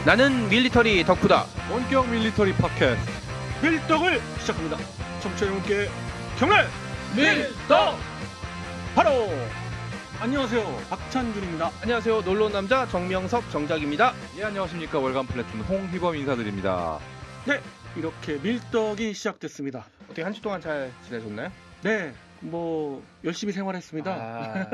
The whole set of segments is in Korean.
나는 밀리터리 덕후다. 원격 밀리터리 팟캐스트 밀떡을 시작합니다. 청취자 여러분께 경례 밀떡. 바로 안녕하세요, 박찬준입니다. 안녕하세요. 놀러온 남자 정명섭 정작입니다. 예, 안녕하십니까. 월간 플래툰 홍희범 인사드립니다. 네, 이렇게 밀떡이 시작됐습니다. 어떻게 한 주 동안 잘 지내셨나요? 네, 뭐 열심히 생활했습니다.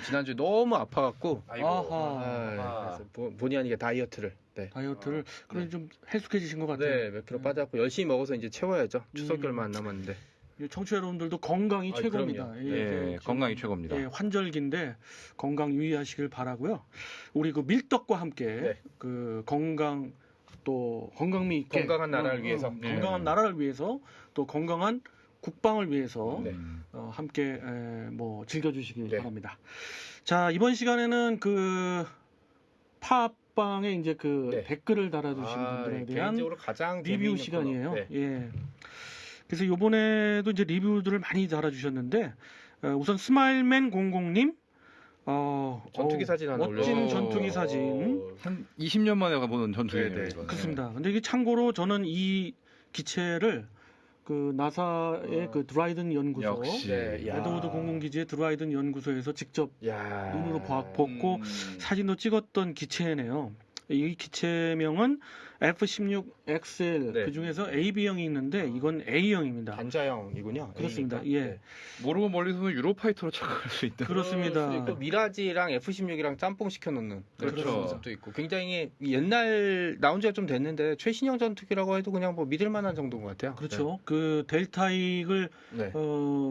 지난주에 너무 아파갖고 아하. 그래서 본의 아니게 다이어트를 다이어트를 그럼 좀 헬쑥해지신 것 같아요. 몇 킬로 빠졌고 열심히 먹어서 이제 채워야죠. 추석이 얼마 안 남았는데. 청취자 여러분들도 건강이 최고입니다. 그럼요. 예, 건강이 최고입니다. 예, 환절기인데 건강 유의하시길 바라고요. 우리 그 밀떡과 함께 네. 그 건강 또 건강미 있게 건강한 나라를 위해서. 건강한 나라를 위해서 또 건강한 국방을 위해서 네. 함께 뭐 즐겨주시기 네. 바랍니다. 자, 이번 시간에는 그 팟빵에 이제 그 네. 댓글을 달아주신 분들에 대한 개인적으로 가장 리뷰 재미있는 시간이에요. 코너. 네. 예. 그래서 이번에도 이제 리뷰들을 많이 달아주셨는데 우선 스마일맨 00님 전투기 사진 하나 멋진 올려주셨어요. 전투기 사진. 한 20년 만에 보는 전투기네요. 네, 네. 이거는. 그렇습니다. 근데 이게 참고로 저는 이 기체를 그 나사의 그 드라이든 연구소 역시. 네, 야. 에드워드 공군기지의 드라이든 연구소에서 직접 야. 눈으로 보고 사진도 찍었던 기체네요. 이 기체명은 F-16XL 네. 그 중에서 AB형이 있는데 이건 A형입니다. 단자형이군요. 그렇습니다. A니까. 예. 네. 모르고 멀리서는 유로파이터로 착각할 수 있다. 그렇습니다. 또 미라지랑 F-16이랑 짬뽕 시켜놓는 그렇죠. 그런 모습도 있고 굉장히 옛날 나온 지가 좀 됐는데 최신형 전투기라고 해도 그냥 뭐 믿을만한 정도인 것 같아요. 그렇죠. 그 델타익을 네.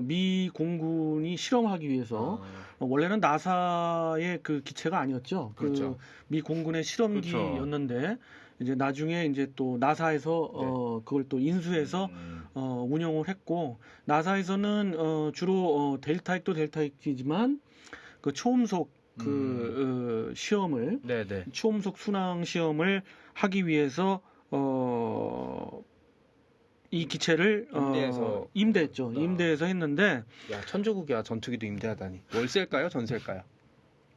미 공군이 실험하기 위해서 원래는 나사의 그 기체가 아니었죠. 그렇죠. 미 공군의 실험기였는데 이제 나중에 이제 또 나사에서 그걸 또 인수해서 운영을 했고 나사에서는 주로 델타익도 델타익이지만 그 초음속 그 시험을 네네. 초음속 순항 시험을 하기 위해서 이 기체를 임대했죠. 임대해서 했는데 야 천조국이야 전투기도 임대하다니. 월세일까요? 전세일까요?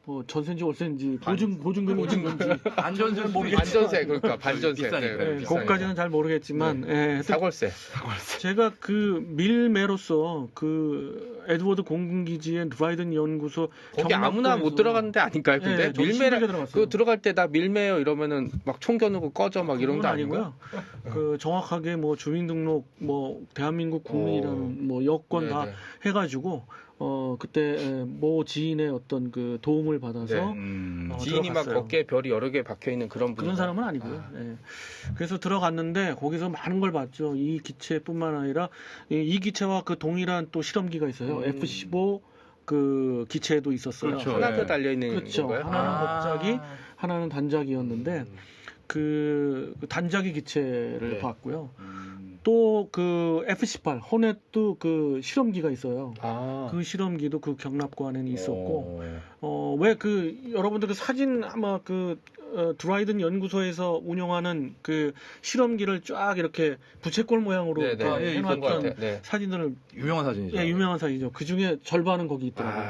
뭐 전세인지 월세인지 보증금이 있는 건지 안전세 반전세 그러니까 반전세. 비싸니까. 네, 예, 비싸니까. 그것까지는 잘 모르겠지만 예, 하여튼 사골세. 제가 그 밀매로서 그 에드워드 공군기지의 드라이든 연구소 거기 아무나 못 들어가는 데 아닐까요? 근데 예, 밀매라 들어갔어요. 그 들어갈 때 나 밀매요 이러면은 막 총 겨누고 꺼져 막 이런 거 그건 아니고요? 그 정확하게 뭐 주민등록 뭐 대한민국 국민이라는 뭐 여권 다 네네. 해가지고 그때 모 지인의 어떤 그 도움을 받아서 네. 지인이 막 들어갔어요. 어깨에 별이 여러 개 박혀 있는 그런 분. 그런 사람은 아니고요. 예. 그래서 들어갔는데 거기서 많은 걸 봤죠. 이 기체뿐만 아니라 이 기체와 그 동일한 또 실험기가 있어요. F-15 그 기체도 있었어요. 그렇죠. 하나 더 네. 달려 있는 그렇죠. 건가요? 하나는 복자기, 하나는 단자기였는데 그 단자기 기체를 네. 봤고요. 또 그 F-18 호넷도 그 실험기가 있어요. 그 실험기도 그 경납관에는 있었고 왜 그 여러분들 그 사진 아마 그 드라이든 연구소에서 운영하는 그 실험기를 쫙 이렇게 부채꼴 모양으로 네네. 다 예, 있던 것 해놨던 같아요. 네. 사진들을 유명한 사진이죠. 예, 유명한 사진이죠. 그 중에 절반은 거기 있더라고요.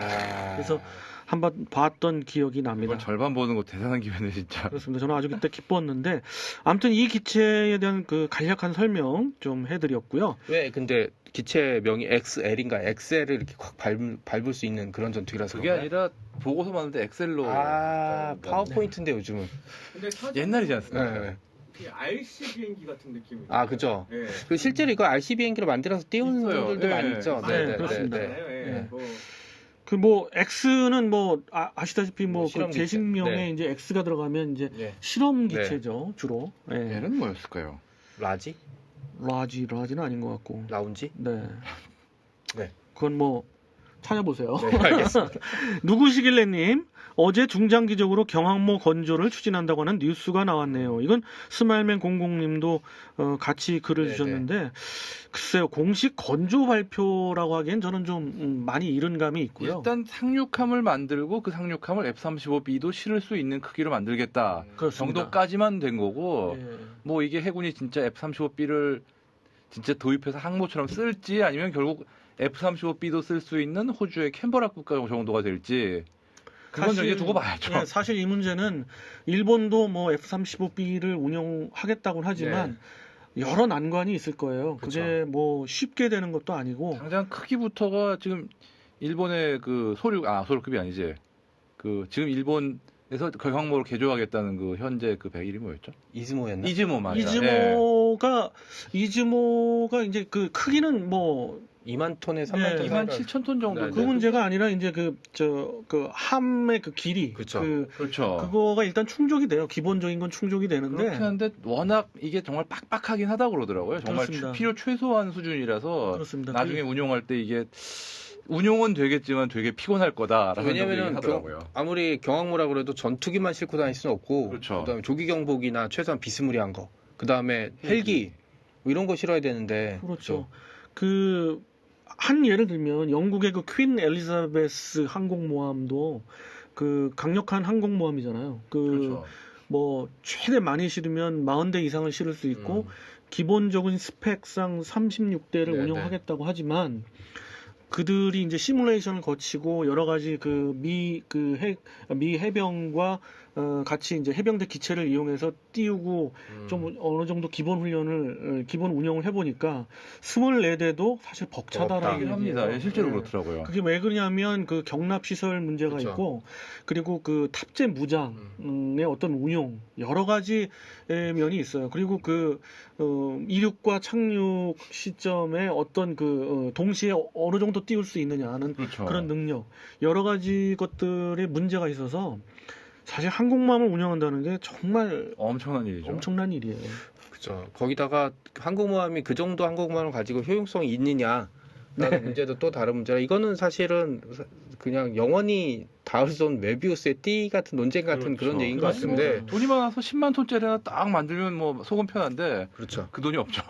그래서 한번 봤던 기억이 납니다. 이걸 절반 보는 거 대단한 기회네 진짜. 그렇습니다. 저는 아주 그때 기뻤는데 아무튼 이 기체에 대한 그 간략한 설명 좀 해드렸고요. 왜 근데 기체명이 XL인가? XL을 이렇게 확 밟을 수 있는 그런 전투기라서 그게 그런가요? 아니라 보고서 봤는데 엑셀로 파워포인트인데 요즘은 근데 사진 옛날이지 않습니까? 네. RC 비행기 같은 느낌이에요. 아 그죠. 네. 그 실제로 이거 RC 비행기로 만들어서 띄우는 있어요. 분들도 네. 많이 있죠. 네, 그렇습니다. 네. 네. 그 뭐 X는 뭐 아시다시피 뭐 뭐 실험 그 기체. 제식명에 네. 이제 X가 들어가면 이제 네. 실험 기체죠 주로. 예. 얘는 뭐였을까요? 라지? 라지는 아닌 것 같고. 라운지? 네. 네. 그건 뭐 찾아보세요. 네, 알겠습니다. 누구시길래님 어제 중장기적으로 경항모 건조를 추진한다고 하는 뉴스가 나왔네요. 이건 스마일맨 00님도 같이 글을 네네. 주셨는데 글쎄요 공식 건조 발표라고 하기엔 저는 좀 많이 이른 감이 있고요. 일단 상륙함을 만들고 그 상륙함을 F-35B도 실을 수 있는 크기로 만들겠다 그렇습니다. 정도까지만 된 거고 예. 뭐 이게 해군이 진짜 F-35B를 진짜 도입해서 항모처럼 쓸지 아니면 결국 F-35B도 쓸 수 있는 호주의 캔버라 국가 정도가 될지 그건 저기 두고 봐야죠. 예, 사실 이 문제는 일본도 뭐 F-35B를 운영하겠다고는 하지만 여러 난관이 있을 거예요. 그게 뭐 쉽게 되는 것도 아니고. 당장 크기부터가 지금 일본의 그 소류급이 아니지. 그 지금 일본에서 그 항모를 개조하겠다는 그 현재 그 백일이 뭐였죠? 이즈모였나? 이즈모 맞아. 예. 이즈모가 이제 그 크기는 뭐 2만 톤에 3만 네. 톤 2만 7천 톤 정도. 네, 그 문제가 아니라 이제 그 함의 그 길이 그쵸. 그렇죠. 그거가 일단 충족이 돼요. 기본적인 건 충족이 되는데 그렇긴 한데 워낙 이게 정말 빡빡하긴 하다 그러더라고요. 정말 그렇습니다. 필요 최소한 수준이라서 그렇습니다. 나중에 운용할 때 이게 운용은 되겠지만 되게 피곤할 거다라는 왜냐면은 얘기를 하더라고요. 아무리 경항모라 그래도 전투기만 싣고 다닐 수는 없고 그렇죠. 그다음에 조기 경보기나 최소한 비스무리한 거 그다음에 헬기 뭐 이런 거 실어야 되는데 그렇죠. 그 한 예를 들면 영국의 그 퀸 엘리자베스 항공모함도 그 강력한 항공모함이잖아요. 그렇죠. 뭐 최대 많이 실으면 40대 이상을 실을 수 있고 기본적인 스펙상 36대를 네네. 운영하겠다고 하지만 그들이 이제 시뮬레이션을 거치고 여러 가지 미 해병과 같이 이제 해병대 기체를 이용해서 띄우고 좀 어느 정도 기본 운영을 해보니까 24대도 사실 벅차다라는 하긴 합니다. 얘기예요. 예, 실제로 예. 그렇더라고요. 그게 왜 그러냐면 그 경납 시설 문제가 그쵸. 있고 그리고 그 탑재 무장의 어떤 운용 여러 가지 면이 있어요. 그리고 이륙과 착륙 시점에 어떤 동시에 어느 정도 띄울 수 있느냐는 그렇죠. 그런 능력 여러 가지 것들의 문제가 있어서 사실 항공모함을 운영한다는 게 정말 엄청난 일이죠. 엄청난 일이에요. 그죠. 거기다가 항공모함이 그 정도 항공모함을 가지고 효용성이 있느냐 라는 문제도 또 다른 문제라 이거는 사실은 그냥 영원히 닿을 수 없는 메비우스의 띠 같은 논쟁 같은 그런 얘기인 것 그렇죠. 같은데 돈이 많아서 10만 톤짜리 하나 딱 만들면 뭐 속은 편한데 그렇죠. 그 돈이 없죠.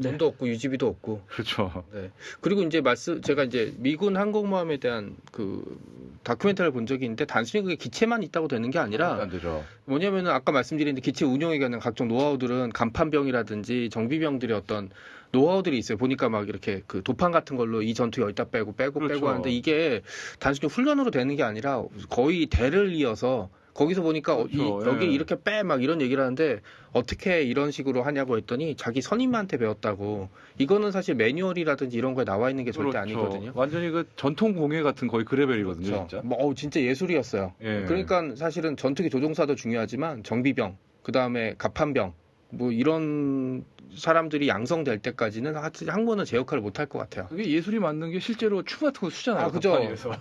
네. 돈도 없고 유지비도 없고 그렇죠. 네. 그리고 이제 제가 이제 미군 항공모함에 대한 그 다큐멘터리를 본 적이 있는데 단순히 그게 기체만 있다고 되는 게 아니라 안 되죠. 뭐냐면은 아까 말씀드린 기체 운영에 관한 각종 노하우들은 간판병이라든지 정비병들의 어떤 노하우들이 있어요. 보니까 막 이렇게 그 도판 같은 걸로 이 전투 여기다 빼고 그렇죠. 하는데 이게 단순히 훈련으로 되는 게 아니라 거의 대를 이어서 거기서 보니까 그렇죠. 여기 예. 이렇게 빼 막 이런 얘기를 하는데 어떻게 이런 식으로 하냐고 했더니 자기 선임한테 배웠다고. 이거는 사실 매뉴얼이라든지 이런 거에 나와 있는 게 절대 그렇죠. 아니거든요. 완전히 그 전통 공예 같은 거의 그 레벨이거든요, 그렇죠. 진짜. 뭐, 진짜 예술이었어요. 예. 그러니까 사실은 전투기 조종사도 중요하지만 정비병, 그 다음에 갑판병, 뭐 이런 사람들이 양성될 때까지는 항모는 제 역할을 못 할 것 같아요. 그게 예술이 맞는 게 실제로 춤 같은 거 추잖아요. 아, 그죠. 갑판에서.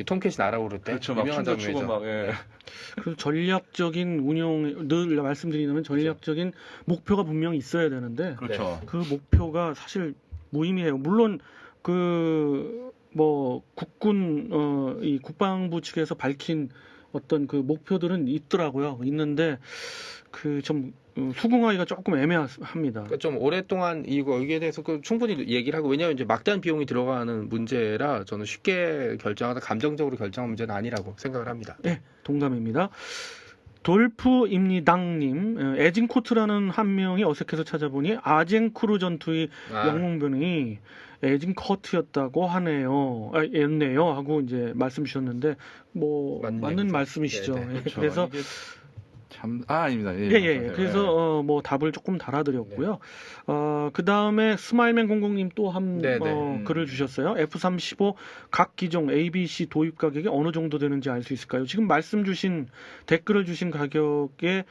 톰캣이 날아오를 때 그렇죠. 막 유명한 춤도 추고 장면이죠. 막. 예. 그 전략적인 운용 늘 말씀드리는 전략적인 목표가 분명히 있어야 되는데 그렇죠. 그 목표가 사실 무의미해요. 물론 뭐 국군 이 국방부 측에서 밝힌 어떤 그 목표들은 있더라고요. 있는데 그 좀 수긍하기가 조금 애매합니다. 그러니까 좀 오랫동안 여기에 대해서 충분히 얘기를 하고 왜냐하면 이제 막대한 비용이 들어가는 문제라 저는 쉽게 결정하다 감정적으로 결정한 문제는 아니라고 생각을 합니다. 네, 동감입니다. 돌프입니당님, 에진코트라는 한 명이 어색해서 찾아보니 아젠크루 전투의 영웅변이 에진커트였다고 하네요. 였네요. 하고 이제 말씀 주셨는데 뭐 맞는 말씀이시죠. 네, 네. 예, 그렇죠. 그래서 이게 참 아닙니다. 예. 예. 그래서 뭐 답을 조금 달아드렸고요. 그 다음에 스마일맨 00님 또 한 글을 주셨어요. F-35 각 기종 ABC 도입 가격이 어느 정도 되는지 알 수 있을까요? 지금 말씀 주신 댓글을 주신 가격에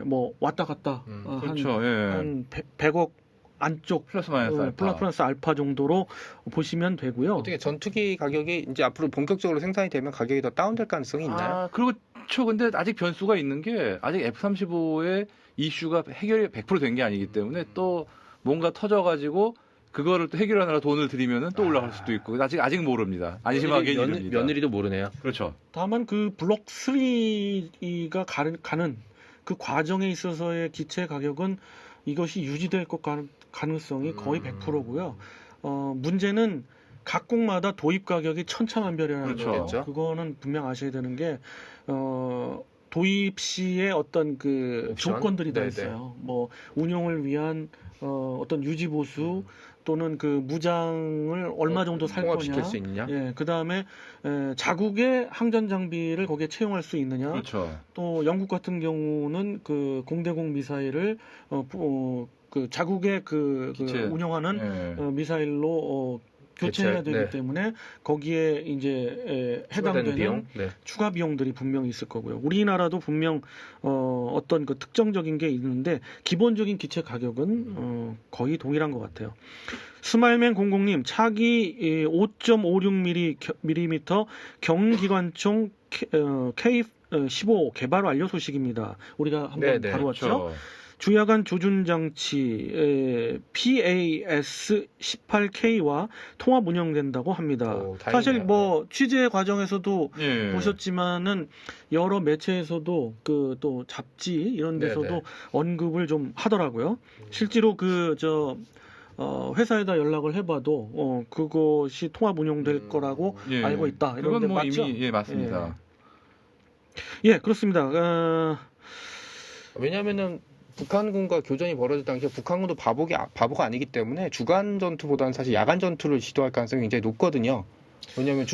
뭐 왔다 갔다 그렇죠. 예. 한 100억 안쪽 플러스 마이너스 플러스 알파 정도로 보시면 되고요. 어떻게 전투기 가격이 이제 앞으로 본격적으로 생산이 되면 가격이 더 다운될 가능성이 있나요? 그렇죠. 근데 아직 변수가 있는 게 아직 F-35의 이슈가 해결이 100% 된 게 아니기 때문에 또 뭔가 터져가지고 그거를 또 해결하느라 돈을 들이면은 또 올라갈 수도 있고 아직 모릅니다. 안심하게 이릅니다. 며느리도 모르네요. 그렇죠. 다만 그 블록 3가 가는 그 과정에 있어서의 기체 가격은 이것이 유지될 것 가능성이 거의 100%고요. 문제는 각국마다 도입 가격이 천차만별이라는 거죠. 그거는 분명 아셔야 되는 게 도입 시에 어떤 그 옵션? 조건들이 다 네네. 있어요. 뭐 운용을 위한 어떤 유지 보수, 또는 그 무장을 얼마 정도 살 통합시킬 거냐. 수 있느냐? 예, 그다음에 자국의 항전 장비를 거기에 채용할 수 있느냐. 그렇죠. 또 영국 같은 경우는 그 공대공 미사일을 그 자국의 그 기체. 운영하는 예. 미사일로 교체해야 되기 네. 때문에 거기에 이제 추가되는 해당되는 비용? 네. 추가 비용들이 분명히 있을 거고요. 우리나라도 분명 어떤 그 특정적인 게 있는데 기본적인 기체 가격은 거의 동일한 것 같아요. 스마일맨 00님 차기 5.56mm 경기관총 K15 개발 완료 소식입니다. 우리가 한번 네, 네. 다루었죠. 그렇죠. 주야간 조준 장치 PAS-18K와 통합 운영된다고 합니다. 오, 다행이네요. 사실 뭐 취재 과정에서도 예. 보셨지만은 여러 매체에서도 그 또 잡지 이런 데서도 네네. 언급을 좀 하더라고요. 실제로 회사에다 연락을 해봐도 그것이 통합 운영될 거라고 예. 알고 있다. 이런 그건 데 뭐 맞죠? 이미 맞습니다. 예, 그렇습니다. 왜냐하면은 북한군과 교전이 벌어질 당시에 북한군도 바보가 아니기 때문에 주간 전투보다는 사실 야간 전투를 시도할 가능성이 굉장히 높거든요. 왜냐하면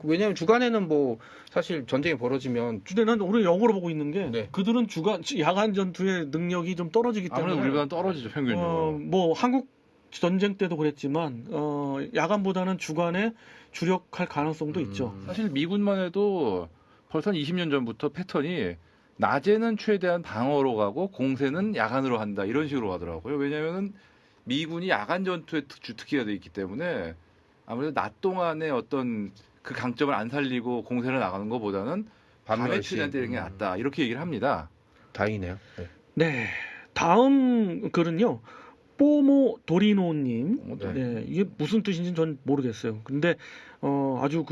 왜냐하면 주간에는 뭐 사실 전쟁이 벌어지면 근데 난 우리 역으로 보고 있는 게 네. 그들은 야간 전투의 능력이 좀 떨어지기 때문에 아무래도 우리보다 떨어지죠 평균적으로. 뭐 한국 전쟁 때도 그랬지만 야간보다는 주간에 주력할 가능성도 있죠. 사실 미군만 해도 벌써 한 20년 전부터 패턴이 낮에는 최대한 방어로 가고 공세는 야간으로 한다 이런 식으로 가더라고요. 왜냐하면 미군이 야간 전투에 주특기가 돼 있기 때문에 아무래도 낮 동안에 어떤 그 강점을 안 살리고 공세를 나가는 것보다는 밤에 최대한 때리는 게 낫다 이렇게 얘기를 합니다. 다행이네요. 네. 네, 다음 글은요. 뽀모 도리노님. 네. 네, 이게 무슨 뜻인지는 전 모르겠어요. 근데 아주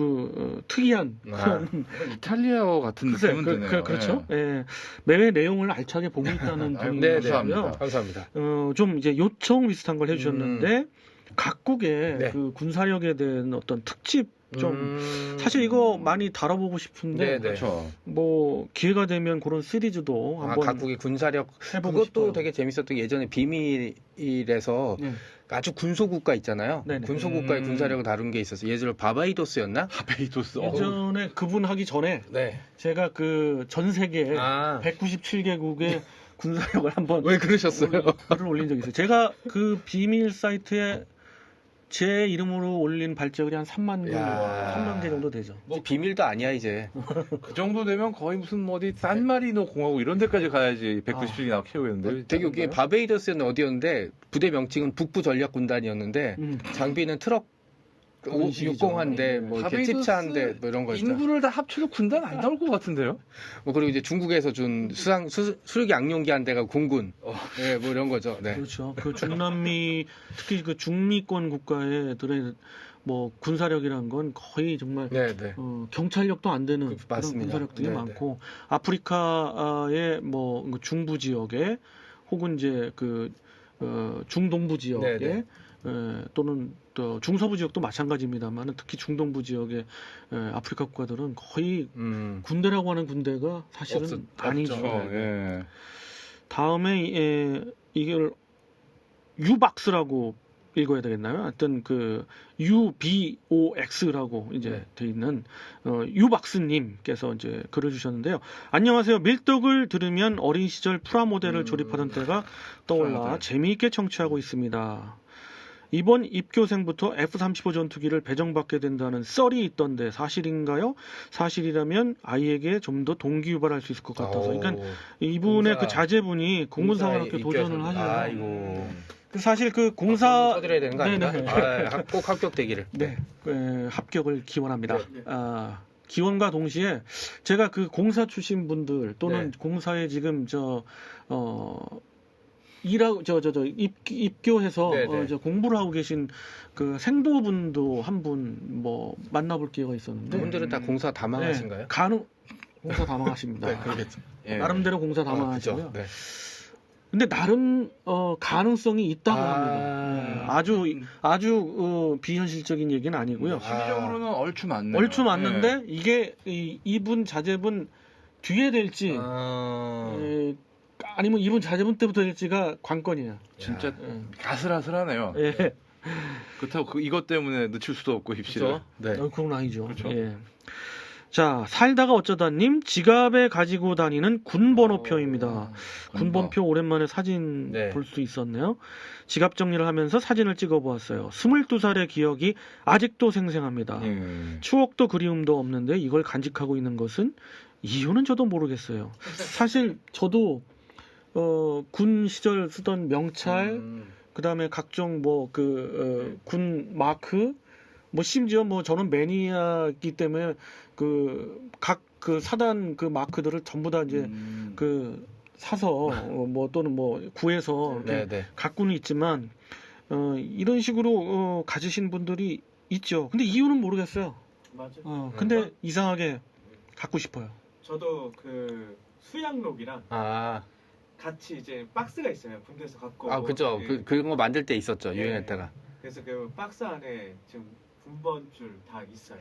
특이한 그런 이탈리아어 같은 느낌은 드네요. 그렇죠. 예. 매회 내용을 알차게 보고 있다는 분이 네, 감사합니다. 감사합니다. 좀 이제 요청 비슷한 걸 해주셨는데 각국의 네. 그 군사력에 대한 어떤 특집 좀 사실 이거 많이 다뤄보고 싶은데 네, 네. 그렇죠. 뭐 기회가 되면 그런 시리즈도 한번 각국의 군사력 해보고 그것도 싶어요. 되게 재밌었던 게 예전에 비밀에서 네. 아주 군소국가 있잖아요. 네네. 군소국가의 군사력을 다룬 게 있었어요. 예를 들어 바바이도스였나? 바베이토스. 예전에 그분 하기 전에 네. 제가 그 전 세계 아. 197개국의 군사력을 한번 왜 그러셨어요? 글을 올린 적이 있어요. 제가 그 비밀 사이트에 제 이름으로 올린 발제글이 한 3만 개 정도 되죠. 뭐 비밀도 아니야 이제. 그 정도 되면 거의 무슨 뭐 어디 산마리노 공화국 이런 데까지 가야지 190씩이나 키우겠는데. 되게 웃긴 게 바베이더스는 어디였는데 부대 명칭은 북부 전략 군단이었는데 장비는 트럭 그런 식이죠. 601대 뭐 이렇게 바베이더스 tip차인데 뭐 이런 거 있죠. 인구를 다 합쳐도 군단 안 나올 것 같은데요? 뭐 그리고 이제 중국에서 준 수륙 양용기 한 대가 공군. 네, 뭐 이런 거죠. 네. 그렇죠. 그 중남미 특히 그 중미권 국가들의 뭐 군사력이란 건 거의 정말 네, 네. 경찰력도 안 되는 그런 맞습니다. 군사력들이 네, 많고 아프리카의 뭐 중부 지역에 혹은 이제 그 중동부 지역에 네, 또는 또 중서부 지역도 마찬가지입니다만 특히 중동부 지역의 아프리카 국가들은 거의 군대라고 하는 군대가 사실은 아니죠. 없죠. 예. 다음에 이걸 유박스라고 읽어야 되겠나요? 하여튼 그 UBOX라고 이제 돼 있는 유박스님께서 이제 글을 주셨는데요. 안녕하세요. 밀떡을 들으면 어린 시절 프라모델을 조립하던 때가 떠올라 프라모델. 재미있게 청취하고 있습니다. 이번 입교생부터 F-35 전투기를 배정받게 된다는 썰이 있던데 사실인가요? 사실이라면 아이에게 좀 더 동기유발할 수 있을 것 같아서. 그러니까 이분의 그 자제분이 공군사관학교 도전을 하셔요. 아이고. 사실 그 공사 쳐드려야 되는 거 아닌가? 네네. 꼭 합격되기를. 네, 합격을 기원합니다. 네. 기원과 동시에 제가 그 공사 출신 분들 또는 네. 공사에 지금 입교해서 네네. 공부를 하고 계신 그 생도분도 한 분 뭐 만나볼 기회가 있었는데 그분들은 다 공사 다망하신가요? 공사 다망하십니다. 네, 그러겠죠. 예. 나름대로 공사 그죠. 다망하시고요. 네. 근데 나름 가능성이 있다고 합니다. 아주 비현실적인 얘기는 아니고요. 심리적으로는 얼추 맞네요. 얼추 맞는데 예. 이게 이분 자제분 뒤에 될지 아니면 이분 자제분 때부터 될지가 관건이야. 진짜 예. 아슬아슬하네요. 예. 그렇다고 이것 때문에 늦출 수도 없고 입시를. 그렇죠? 네. 그건 아니죠. 그렇죠. 예. 자, 살다가 어쩌다님 지갑에 가지고 다니는 군번호표입니다. 군번표 오랜만에 사진 네. 볼 수 있었네요. 지갑 정리를 하면서 사진을 찍어 보았어요. 22살의 기억이 아직도 생생합니다. 추억도 그리움도 없는데 이걸 간직하고 있는 것은 이유는 저도 모르겠어요. 사실 저도 군 시절 쓰던 명찰, 그다음에 각종 뭐 군 마크, 뭐 심지어 뭐 저는 매니아이기 때문에 각 사단 그 마크들을 전부 다 이제 사서 뭐 또는 뭐 구해서 이렇게 네. 갖고는 있지만 이런 식으로 가지신 분들이 있죠. 근데 이유는 모르겠어요. 맞아. 근데 이상하게 갖고 싶어요. 저도 그 수양록이랑 아, 같이 이제 박스가 있어요. 군대에서 갖고. 아, 그죠. 예. 그런 거 만들 때 있었죠. 예. 유행했다가. 그래서 그 박스 안에 지금 군번줄 다 있어요.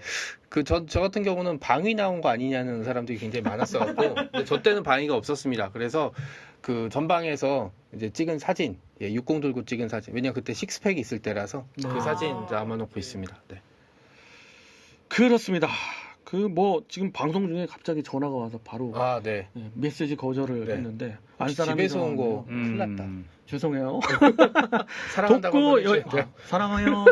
저 같은 경우는 방위 나온 거 아니냐는 사람들이 굉장히 많았어갖고, 근데 저 때는 방위가 없었습니다. 그래서 그 전방에서 이제 찍은 사진, 60 들고 찍은 사진. 왜냐 그때 식스팩이 있을 때라서 그 아. 사진 남아놓고 있습니다. 네. 그렇습니다. 지금 방송 중에 갑자기 전화가 와서 바로 아, 네. 메시지 거절을 네. 했는데 집에서 온 거 큰일 났다. 죄송해요. 사랑한다고 한번 해주셔야 돼요. 사랑해요.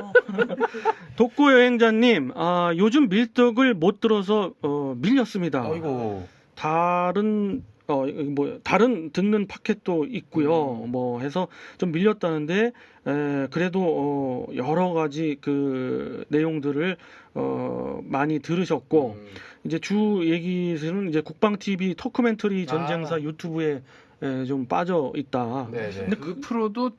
독고 여행자님, 요즘 밀떡을 못 들어서 밀렸습니다. 아이고. 다른 듣는 팟캐도 있고요. 뭐 해서 좀 밀렸다는데 그래도 여러 가지 그 내용들을 많이 들으셨고 이제 주 얘기는 이제 국방 TV 토크멘터리 전쟁사 유튜브에 좀 빠져 있다. 네. 근데 그 프로도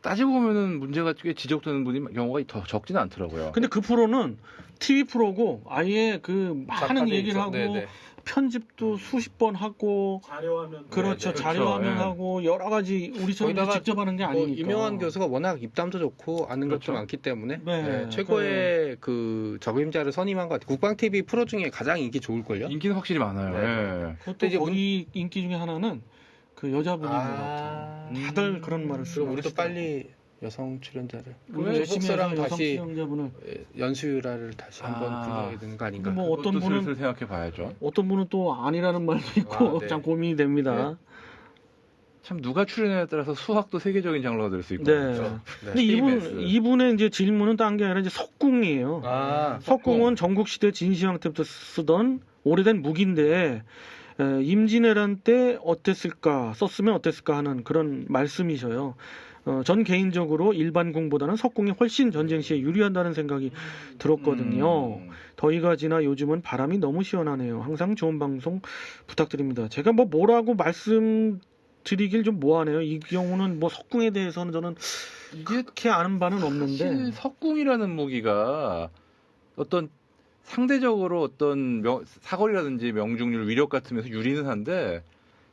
따지고 보면은 문제가 꽤 지적되는 분이 경우가 더 적지는 않더라고요. 근데 그 프로는 TV 프로고 아예 많은 얘기를 하고 네네. 편집도 수십 번 하고 자료화면. 그렇죠. 네. 자료화면하고 여러 가지 우리처럼 거기다가 직접 하는 게 아니니까. 이명환 교수가 워낙 입담도 좋고 아는 그렇죠. 것도 많기 때문에 네. 최고의 그 적임자를 선임한 것 같아요. 국방 TV 프로 중에 가장 인기 좋을걸요? 인기는 확실히 많아요. 네. 예. 그것도 이제 거기 인기 중에 하나는 그 여자분인 것 같아요. 다들 그런 말을 쓰고 그럼 우리도 하시더라고요. 빨리 여성 출연자를 우리 조국 열심히 서랑 해서 여성 다시 출연자분을 연수유라를 다시 한번 불러야 되는 거 아닌가? 뭐 어떤 그것도 분은 슬슬 생각해 봐야죠. 어떤 분은 또 아니라는 말도 있고 네. 참 고민이 됩니다. 참 누가 출연에 따라서 수학도 세계적인 장르가 될 수 있고. 네. 그렇죠. 근데 KBS. 이분의 이제 질문은 딴 게 아니라 이제 석궁이에요. 석궁은 전국시대 진시황 때부터 쓰던 오래된 무기인데 임진왜란 때 어땠을까 썼으면 어땠을까 하는 그런 말씀이셔요. 전 개인적으로 일반궁보다는 석궁이 훨씬 전쟁 시에 유리한다는 생각이 들었거든요. 더위가 지나 요즘은 바람이 너무 시원하네요. 항상 좋은 방송 부탁드립니다. 제가 뭐라고 말씀드리길 좀 뭐하네요. 이 경우는 뭐 석궁에 대해서는 저는 이게 그렇게 아는 바는 사실 없는데 석궁이라는 무기가 어떤 상대적으로 어떤 사거리라든지 명중률, 위력 같은 면에서 유리는 한데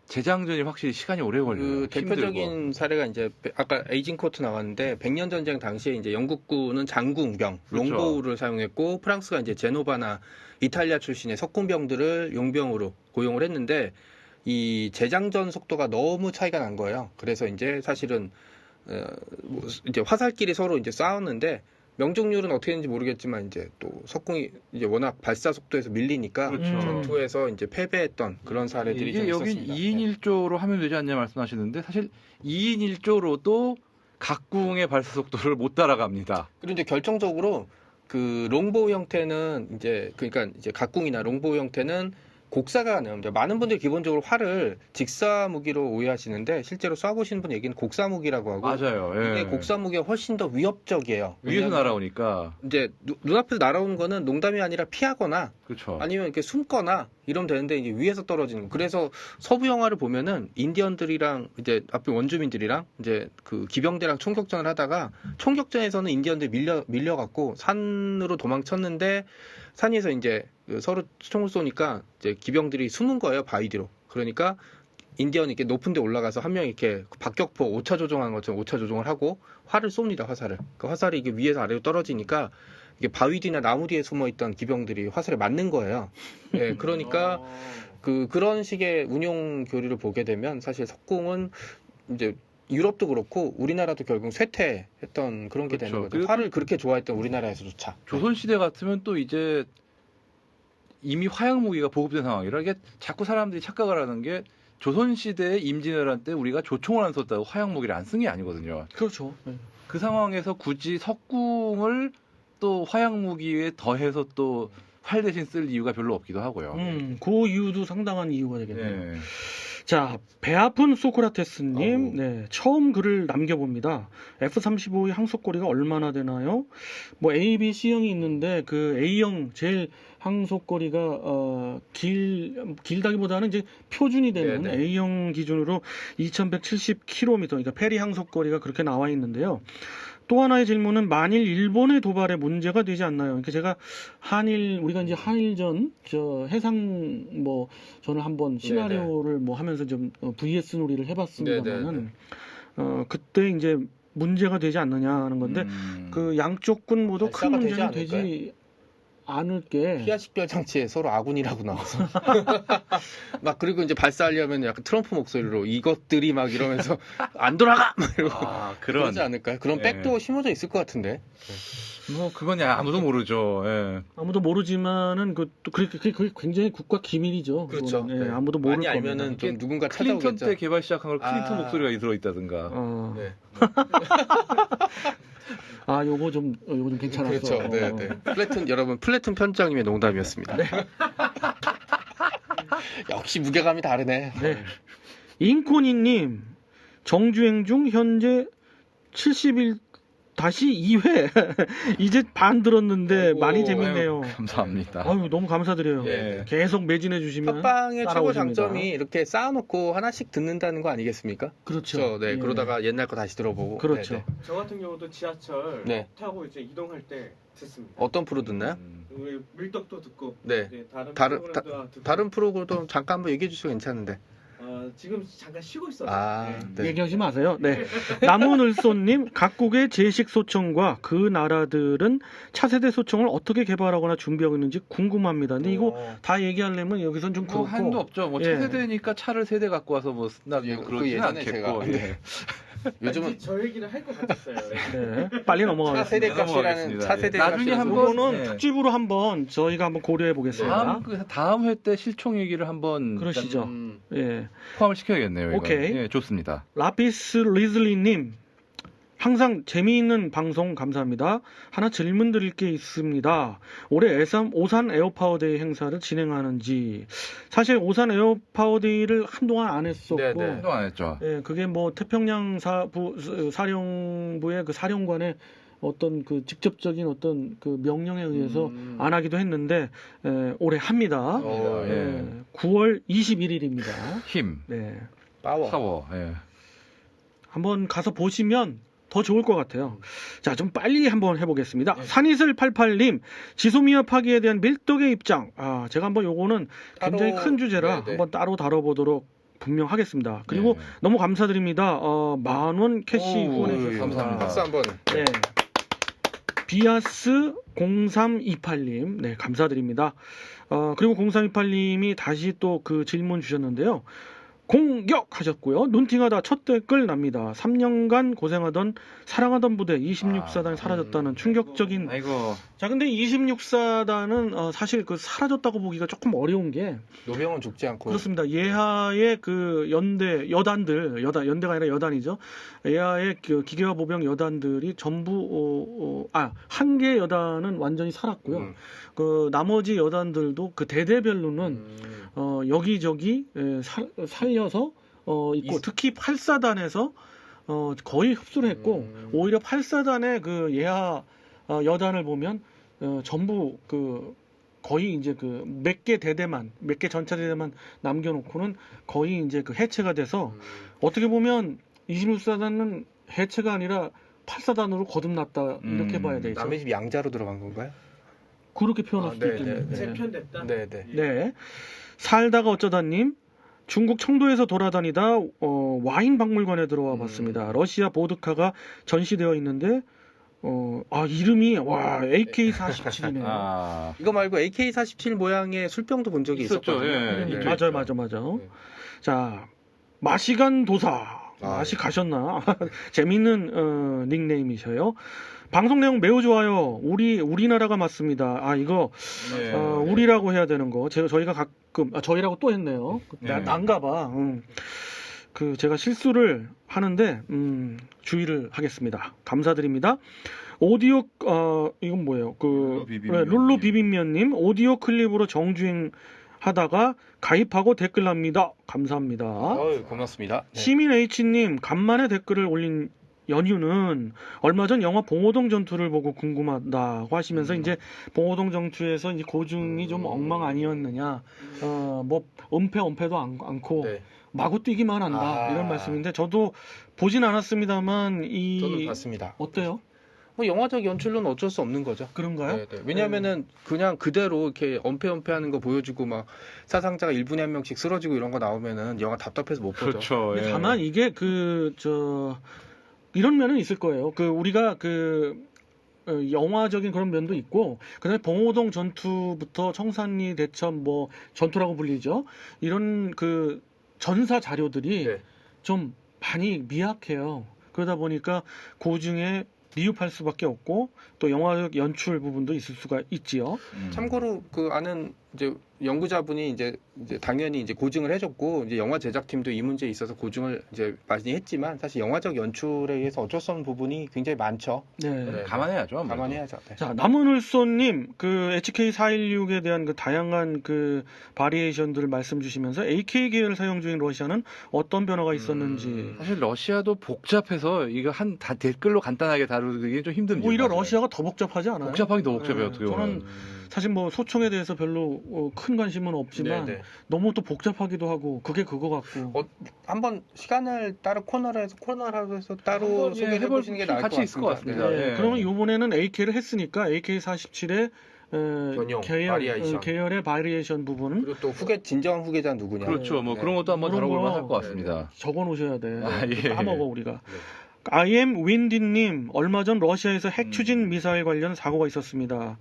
재장전이 확실히 시간이 오래 걸려요. 그 대표적인 사례가 이제 아까 에이징 코트 나왔는데 100년 전쟁 당시에 이제 영국군은 장궁병, 그렇죠. 롱보우를 사용했고 프랑스가 이제 제노바나 이탈리아 출신의 석궁병들을 용병으로 고용을 했는데 이 재장전 속도가 너무 차이가 난 거예요. 그래서 이제 사실은 이제 화살끼리 서로 이제 싸웠는데 명중률은 어떻게 되는지 모르겠지만 이제 또 석궁이 이제 워낙 발사 속도에서 밀리니까 그렇죠. 전투에서 이제 패배했던 그런 사례들이 좀 이게 여기 있었습니다. 2인 1조로 하면 되지 않냐 말씀하시는데 사실 2인 1조로도 각궁의 발사 속도를 못 따라갑니다. 그리고 이제 결정적으로 그 롱보우 형태는 이제 그러니까 이제 각궁이나 롱보우 형태는 곡사가 나옵니다. 많은 분들이 기본적으로 활을 직사 무기로 오해하시는데 실제로 쏴보시는 분 얘기는 곡사 무기라고 하고 맞아요. 예. 이게 곡사 무기가 훨씬 더 위협적이에요. 위에서 왜냐하면 날아오니까. 이제 눈앞에서 날아오는 거는 농담이 아니라 피하거나 그렇죠. 아니면 이렇게 숨거나 이러면 되는데 이제 위에서 떨어지는 거. 그래서 서부 영화를 보면은 인디언들이랑 이제 앞에 원주민들이랑 이제 그 기병대랑 총격전을 하다가 총격전에서는 인디언들 밀려갖고 산으로 도망쳤는데 산 위에서 이제 서로 총을 쏘니까 이제 기병들이 숨은 거예요, 바위 뒤로. 그러니까 인디언이 이렇게 높은 데 올라가서 한 명이 이렇게 박격포 오차 조종한 것처럼 오차 조종을 하고 활을 쏩니다, 화살을. 그 화살이 이게 위에서 아래로 떨어지니까 이게 바위 뒤나 나무 뒤에 숨어 있던 기병들이 화살에 맞는 거예요. 예, 그러니까 그런 식의 운용 교류를 보게 되면 사실 석궁은 이제 유럽도 그렇고 우리나라도 결국 쇠퇴했던 그런 게 되는 그렇죠. 거죠. 활을 그렇게 좋아했던 우리나라에서조차. 조선시대 같으면 또 이제 이미 화약 무기가 보급된 상황이라 이게 자꾸 사람들이 착각을 하는 게 조선시대에 임진왜란 할 때 우리가 조총을 안 썼다고 화약 무기를 안 쓴 게 아니거든요. 그렇죠. 네. 그 상황에서 굳이 석궁을 또 화약 무기에 더해서 또 활 대신 쓸 이유가 별로 없기도 하고요. 그 이유도 상당한 이유가 되겠네요. 네. 자, 배 아픈 소크라테스님, 네, 처음 글을 남겨봅니다. F-35의 항속거리가 얼마나 되나요? 뭐 A, B, C형이 있는데 그 A형 제일 항속거리가 길다기보다는 이제 표준이 되는 네네. A형 기준으로 2,170km, 그러니까 페리 항속거리가 그렇게 나와 있는데요. 또 하나의 질문은 만일 일본의 도발에 문제가 되지 않나요? 그러니까 제가 우리가 이제 한일전 해상 뭐 저는 한번 시나리오를 뭐 하면서 좀 VS 놀이를 해봤습니다만은 그때 이제 문제가 되지 않느냐 하는 건데 그 양쪽 군 모두 큰 발사가 되지 문제는 않을까요? 되지 않을 게 피아 식별 장치에 서로 아군이라고 나와서 막 그리고 이제 발사하려면 약간 트럼프 목소리로 이것들이 막 이러면서 안 돌아가 막 이러고 그러지 않을까요? 그런 예. 백도 심어져 있을 것 같은데. 뭐 그건 아무도 모르죠. 예. 아무도 모르지만은 그게 굉장히 국가 기밀이죠. 그렇죠. 그거는. 예, 네. 아무도 모를 많이 겁니다. 알면은 좀 누군가 클린턴 찾아오겠죠. 때 개발 시작한 걸 클린턴 아. 목소리가 들어있다든가. 네. 요거 좀 괜찮아서. 그렇죠. 네, 네. 플래툰 편장님의 농담이었습니다. 역시 무게감이 다르네. 네. 인코니님, 정주행 중 현재 71 다시 2회 이제 반 들었는데 아이고, 많이 재밌네요. 감사합니다. 아유, 너무 감사드려요. 예. 계속 매진해 주시면 팟빵의 최고 따라오십니다. 장점이 이렇게 쌓아놓고 하나씩 듣는다는 거 아니겠습니까? 그렇죠. 네. 예. 그러다가 옛날 거 다시 들어보고. 그렇죠. 네, 네. 저 같은 경우도 지하철 네. 타고 이제 이동할 때 듣습니다. 어떤 프로 듣나요? 우리 밀떡도 듣고 네. 이제 다른- 프로그램도 듣고 다른 프로그램도 잠깐 한번 얘기해 주시면 괜찮은데. 지금 잠깐 쉬고 있어서 네. 얘기하지 마세요. 네. 남은을소님, 각국의 제식 소총과 그 나라들은 차세대 소총을 어떻게 개발하거나 준비하고 있는지 궁금합니다. 근데 이거 다 얘기하려면 여기선 좀 뭐 그렇고. 한도 없죠. 뭐 예. 차세대니까 차를 3대 갖고 와서 뭐 예, 그러진 그 예전에 않겠고. 제가- 예. 요즘은 저 얘기를 할 것 같았어요. 네. 빨리 넘어가겠습니다. 차세대 값이라는 넘어가겠습니다. 차세대 나중에 값이라는 한번- 이거는 네. 특집으로 한번 저희가 한번 고려해 보겠습니다. 다음 회 때 실총 얘기를 한번 그러시죠. 예. 포함을 시켜야겠네요. 이건. 오케이. 예, 좋습니다. 라피스 리즐리님, 항상 재미있는 방송 감사합니다. 하나 질문 드릴 게 있습니다. 올해 오산 에어파워데이 행사를 진행하는지. 사실 오산 에어파워데이를 한동안 안 했었고, 네네. 한동안 안 했죠. 예, 그게 뭐 태평양 사령부의 그 사령관의 어떤 그 직접적인 어떤 그 명령에 의해서 안 하기도 했는데 올해 합니다. 오, 예, 9월 21일입니다. 힘, 네. 파워. 파워. 예. 한번 가서 보시면 더 좋을 것 같아요. 자, 좀 빨리 한번 해보겠습니다. 산이슬 88님, 지소미아 파기에 대한 밀떡의 입장. 제가 한번 요거는 굉장히 따로- 큰 주제라 네네. 한번 따로 다뤄보도록 분명 하겠습니다. 그리고 네. 너무 감사드립니다. 10,000원 캐시 오, 후원해 예, 주셔서. 감사합니다. 박수 한번. 네. 비아스 0328님, 네, 감사드립니다. 그리고 0328님이 다시 또 그 질문 주셨는데요. 공격하셨고요. 눈팅하다 첫 댓글 납니다. 3년간 고생하던 사랑하던 부대 26사단이 사라졌다는 충격적인. 아이고. 자, 근데 26사단은 사실 그 사라졌다고 보기가 조금 어려운 게 노병은 죽지 않고. 그렇습니다. 예하의 그 연대가 아니라 여단이죠. 예하의 그 기계화 보병 여단들이 전부 한 개 여단은 완전히 살았고요. 그 나머지 여단들도 그 대대별로는 여기저기 살려서 있고 특히 8사단에서 거의 흡수를 했고 오히려 8사단의 그 예하 여단을 보면 전부 그 거의 이제 그 몇 개 전차 대대만 남겨놓고는 거의 이제 그 해체가 돼서 어떻게 보면 26사단은 해체가 아니라 8사단으로 거듭났다 이렇게 봐야 되죠. 남의 집 양자로 들어간 건가요? 그렇게 표현할 수도 네, 있겠네요. 네, 재편됐다. 네네. 네. 살다가 어쩌다님, 중국 청도에서 돌아다니다 와인 박물관에 들어와 봤습니다. 러시아 보드카가 전시되어 있는데 이름이 와 AK-47이네요. 아, 이거 말고 AK-47 모양의 술병도 본 적이 있었죠. 있었거든요. 예, 네. 있죠. 맞아. 네. 자, 마시간 도사. 맛이 예. 가셨나? 재밌는 닉네임이셔요. 방송 내용 매우 좋아요. 우리나라가 맞습니다. 이거 네. 우리라고 해야 되는 거. 저희가 가끔 저희라고 또 했네요. 네. 난가봐. 제가 실수를 하는데 주의를 하겠습니다. 감사드립니다. 오디오 이건 뭐예요? 룰루 비빔면님 오디오 클립으로 정주행 하다가 가입하고 댓글 납니다. 감사합니다. 고맙습니다. 네. 시민 H님 간만에 댓글을 올린 연유는 얼마 전 영화 봉오동 전투를 보고 궁금하다고 하시면서 이제 봉오동 전투에서 이제 고증이 좀 엉망 아니었느냐, 뭐 은폐도 않고 네. 마구 뛰기만 한다 이런 말씀인데 저도 보진 않았습니다만 저는 봤습니다. 어때요? 뭐 영화적 연출로는 어쩔 수 없는 거죠. 그런가요? 네, 네. 왜냐면은 그냥 그대로 이렇게 엄폐하는 거 보여주고 막 사상자가 1분에 한 명씩 쓰러지고 이런 거 나오면은 영화 답답해서 못 보죠. 그렇죠. 근데 예. 다만 이게 이런 면은 있을 거예요. 우리가 영화적인 그런 면도 있고, 그다음에 봉오동 전투부터 청산리 대첩 뭐 전투라고 불리죠. 이런 전사 자료들이 네. 좀 많이 미약해요. 그러다 보니까 고증에 미흡할 수밖에 없고 또 영화적 연출 부분도 있을 수가 있지요. 참고로 아는 이제 연구자분이 이제 당연히 이제 고증을 해줬고 이제 영화 제작팀도 이 문제에 있어서 고증을 이제 많이 했지만 사실 영화적 연출에 의해서 어쩔 수 없는 부분이 굉장히 많죠. 네. 네. 감안해야죠. 아무래도. 감안해야죠. 네. 자, 남은울소님, HK416에 대한 다양한 바리에이션들을 말씀 주시면서 AK 계열 사용 중인 러시아는 어떤 변화가 있었는지. 사실 러시아도 복잡해서 이거 다 댓글로 간단하게 다루기 좀 힘듭니다. 오히려 러시아가 더 복잡하지 않아요? 복잡하기 더 복잡해요. 네, 어떻게 보면. 저는 사실 뭐 소총에 대해서 별로 큰 관심은 없지만 네, 네. 너무 또 복잡하기도 하고 그게 그거 같고. 한번 시간을 따로 코너로 해서 따로 한번, 소개해 해볼 보시는 게 나을 같이 것 있을 것 같습니다. 같습니다. 네, 예. 그러면 이번에는 AK를 했으니까 AK-47의 변형, 바리에이션. 계열의 바리에이션 부분은 그리고 또 진정한 후계자 누구냐. 그렇죠. 뭐 네. 그런 것도 한번 그런 다뤄볼 거. 만할 것 같습니다. 적어 놓으셔야 돼. 예. 까먹어 우리가. 네. IM 윈디님 얼마 전 러시아에서 핵 추진 미사일 관련 사고가 있었습니다.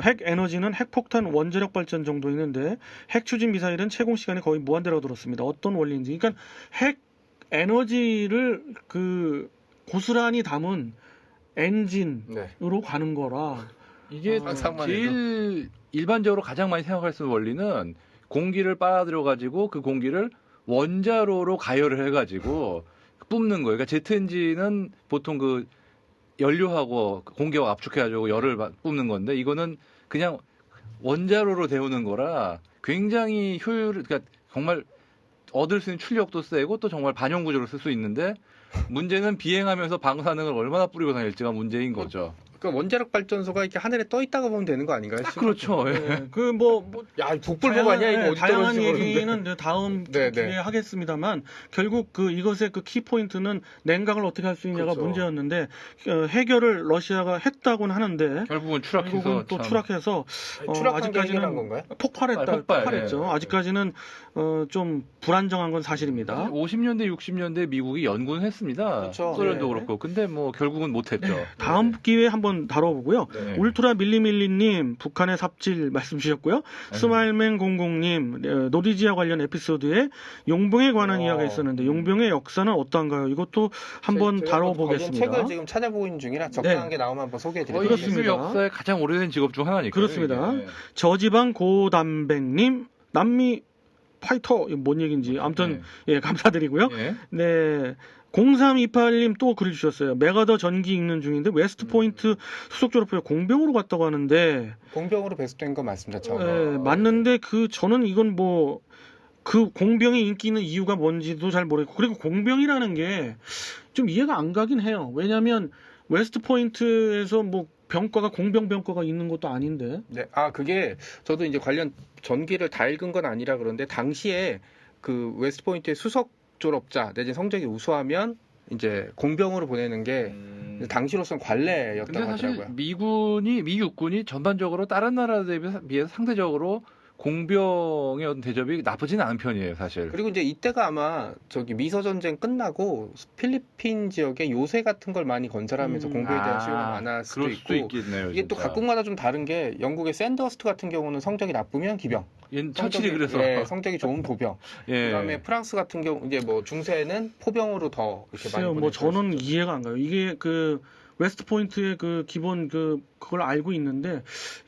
핵 에너지는 핵폭탄 원자력 발전 정도 있는데 핵 추진 미사일은 채공 시간이 거의 무한대라고 들었습니다. 어떤 원리인지. 그러니까 핵 에너지를 고스란히 담은 엔진으로 네. 가는 거라. 이게 상상만 제일 일반적으로 가장 많이 생각할 수 있는 원리는 공기를 빨아들여 가지고 그 공기를 원자로로 가열을 해가지고 뿜는 거예요. 그러니까 제트 엔진은 보통 연료하고 공기와 압축해가지고 열을 뿜는 건데 이거는 그냥 원자로로 데우는 거라 굉장히 그러니까 정말 얻을 수 있는 출력도 세고 또 정말 반영 구조로 쓸 수 있는데 문제는 비행하면서 방사능을 얼마나 뿌리고 다닐지가 문제인 거죠. 그러니까 원자력 발전소가 이렇게 하늘에 떠 있다가 보면 되는 거 아닌가요? 딱 그렇죠. 예. 네, 야, 북불복 아니야 이거 어디 다양한 떨어지고 그러는데. 얘기는 이제 다음 네, 기회에 네. 하겠습니다만 결국 이것의 키포인트는 냉각을 어떻게 할 수 있냐가 그렇죠. 문제였는데 해결을 러시아가 했다고는 하는데 결국은 추락해서 결국은 또 참 추락해서 추락한 게 해결한 건가요? 폭발했죠. 예. 아직까지는 좀 불안정한 건 사실입니다. 50년대, 60년대 미국이 연구는 했습니다. 그렇죠. 소련도 네. 그렇고. 근데 뭐 결국은 못했죠. 다음 기회에 한번 다뤄보고요. 네. 울트라 밀리밀리님 북한의 삽질 말씀 주셨고요. 스마일맨 00님 노리지아 관련 에피소드에 용병에 관한 이야기가 있었는데 용병의 역사는 어떠한가요? 이것도 한번 제가 다뤄보겠습니다. 책을 지금 찾아보고 있는 중이라 적당한 게 나오면 한번 거의 소개해드리겠습니다. 인류 그렇습니다. 역사의 가장 오래된 직업 중 하나니까요. 그렇습니다. 이게. 저지방 고담백님 남미 파이터 이거 뭔 얘기인지 아무튼 예 감사드리고요. 예. 네. 0328님 또 글을 주셨어요. 메가더 전기 읽는 중인데 웨스트 포인트 수석 졸업해 공병으로 갔다고 하는데 공병으로 배수된 거 맞습니다. 예, 맞는데 저는 이건 공병이 인기 있는 이유가 뭔지도 잘 모르겠고 그리고 공병이라는 게 좀 이해가 안 가긴 해요. 왜냐하면 웨스트 포인트에서 병과가 공병 병과가 있는 것도 아닌데. 네, 그게 저도 이제 관련 전기를 다 읽은 건 아니라 그런데 당시에 웨스트포인트의 수석 졸업자 내지 성적이 우수하면 이제 공병으로 보내는 게 당시로서는 관례였다고 근데 사실 하더라고요. 미 육군이 전반적으로 다른 나라들에 비해서 상대적으로 공병의 어떤 대접이 나쁘진 않은 편이에요, 사실. 그리고 이제 이때가 아마 저기 미소 전쟁 끝나고 필리핀 지역에 요새 같은 걸 많이 건설하면서 공병에 대한 수요가 많았을 수도 그럴 수도 있고 있겠네요. 이게 또 진짜. 각국마다 좀 다른 게 영국의 샌더스트 같은 경우는 성적이 나쁘면 기병, 처칠이 그래서 예, 성적이 좋은 보병. 예. 그다음에 프랑스 같은 경우 이제 뭐 중세는 포병으로 더 이렇게 많이 글쎄요, 뭐 보냈을 저는 수도 있죠. 이해가 안 가요. 이게 그 웨스트 포인트의 그 기본 그걸 알고 있는데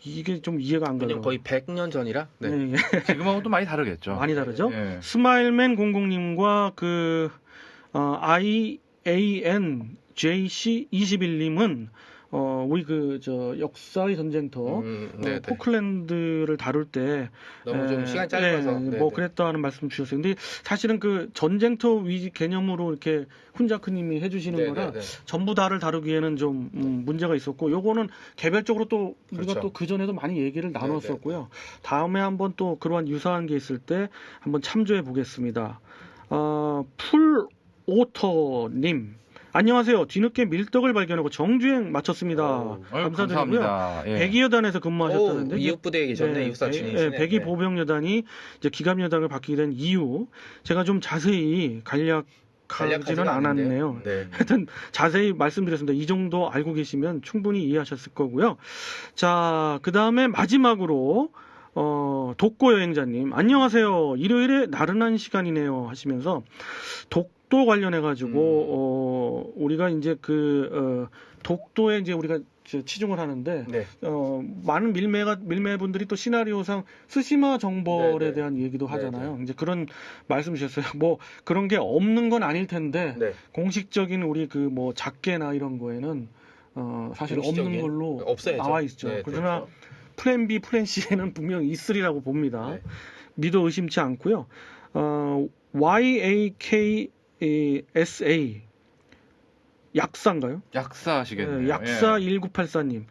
이게 좀 이해가 안 가요. 왜냐면 거의 100년 전이라. 네. 네, 예. 지금하고 또 많이 다르겠죠. 많이 다르죠. 예. 스마일맨 00님과 그 IANJC21님은 우리 그 저 역사의 전쟁터 네, 네. 포클랜드를 다룰 때 너무 좀 시간이 짧아서. 네, 뭐 네. 그랬다는 말씀 주셨어요. 근데 사실은 그 전쟁터 위지 개념으로 이렇게 훈자크님이 해주시는 네, 거라 네, 네. 전부 다를 다루기에는 좀 문제가 있었고 요거는 개별적으로 또 우리가 그렇죠. 또 그 전에도 많이 얘기를 나눴었고요. 다음에 한번 또 그러한 유사한 게 있을 때 한번 참조해 보겠습니다. 풀오터님 안녕하세요. 뒤늦게 밀떡을 발견하고 정주행 마쳤습니다. 아유, 감사드리고요. 감사합니다. 예. 백이여단에서 근무하셨다는데 이웃 부대에 계셨네. 이웃 사촌이시네. 네, 백이 네. 보병여단이 이제 기갑여단을 바뀌게 된 이유 제가 좀 자세히 간략하지는 않았네요. 네. 하여튼 자세히 말씀드렸습니다. 이 정도 알고 계시면 충분히 이해하셨을 거고요. 자, 그 다음에 마지막으로 독고 여행자님 안녕하세요. 일요일에 나른한 시간이네요 하시면서 독도 관련해 가지고 우리가 이제 독도에 이제 우리가 치중을 하는데 네. 많은 밀매분들이 또 시나리오상 스시마 정벌에 네, 네. 대한 얘기도 하잖아요. 네, 이제 그런 말씀 주셨어요. 뭐 그런 게 없는 건 아닐 텐데 네. 공식적인 우리 그 뭐 작계나 이런 거에는 사실 없는 공식적인? 걸로 없어야죠. 나와 있죠. 네, 그러나 그렇죠. 플랜 B, 플랜 C에는 분명히 있으리라고 봅니다. 네. 믿어 의심치 않고요. YAKSA 약사인가요? 약사시겠네요. 네, 약사 예. 1984님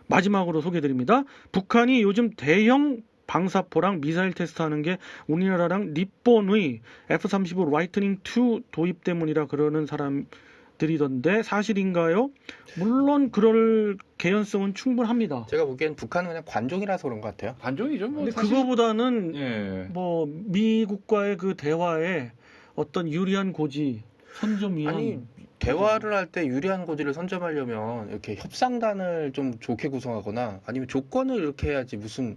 마지막으로 소개드립니다. 북한이 요즘 대형 방사포랑 미사일 테스트하는 게 우리나라랑日本의 F-35 라이트닝 2 도입 때문이라 그러는 사람들이던데 사실인가요? 물론 그럴 개연성은 충분합니다. 제가 보기엔 북한은 그냥 관종이라서 그런 것 같아요. 관종이죠. 뭐 근데 사실. 그거보다는 예. 뭐 미국과의 그 대화에 어떤 유리한 고지 선점 위한 아니 대화를 할 때 유리한 고지를 선점하려면 이렇게 협상단을 좀 좋게 구성하거나 아니면 조건을 이렇게 해야지 무슨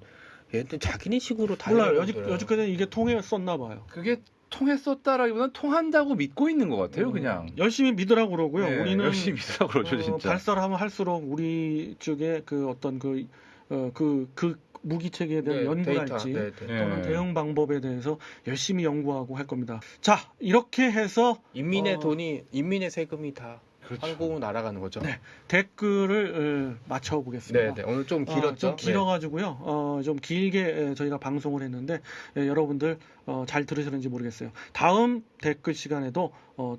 얘들 자기네식으로 다 몰라요. 해결하는 여지까지는 이게 통했었나 봐요. 그게 통했었다라기보다는 통한다고 믿고 있는 것 같아요, 그냥. 열심히 믿으라고 그러고요. 네, 우리는 열심히 믿으라고 그러죠, 진짜. 발사를 하면 할수록 우리 쪽에 그 어떤 그 무기 체계에 대한 연구랄지 데이터. 네, 네. 또는 예. 대응 방법에 대해서 열심히 연구하고 할 겁니다. 자, 이렇게 해서 인민의 돈이 인민의 세금이 다 그렇죠. 한국으로 날아가는 거죠. 네. 댓글을 맞춰보겠습니다. 네, 네. 오늘 좀 길었죠. 좀 길어가지고요. 좀 길게 저희가 방송을 했는데 여러분들 잘 들으셨는지 모르겠어요. 다음 댓글 시간에도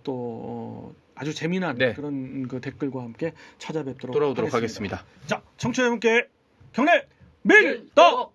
또 아주 재미난 네. 그런 그 댓글과 함께 찾아뵙도록 돌아오도록 하겠습니다. 자, 청취자 여러분께 경례 밀떡!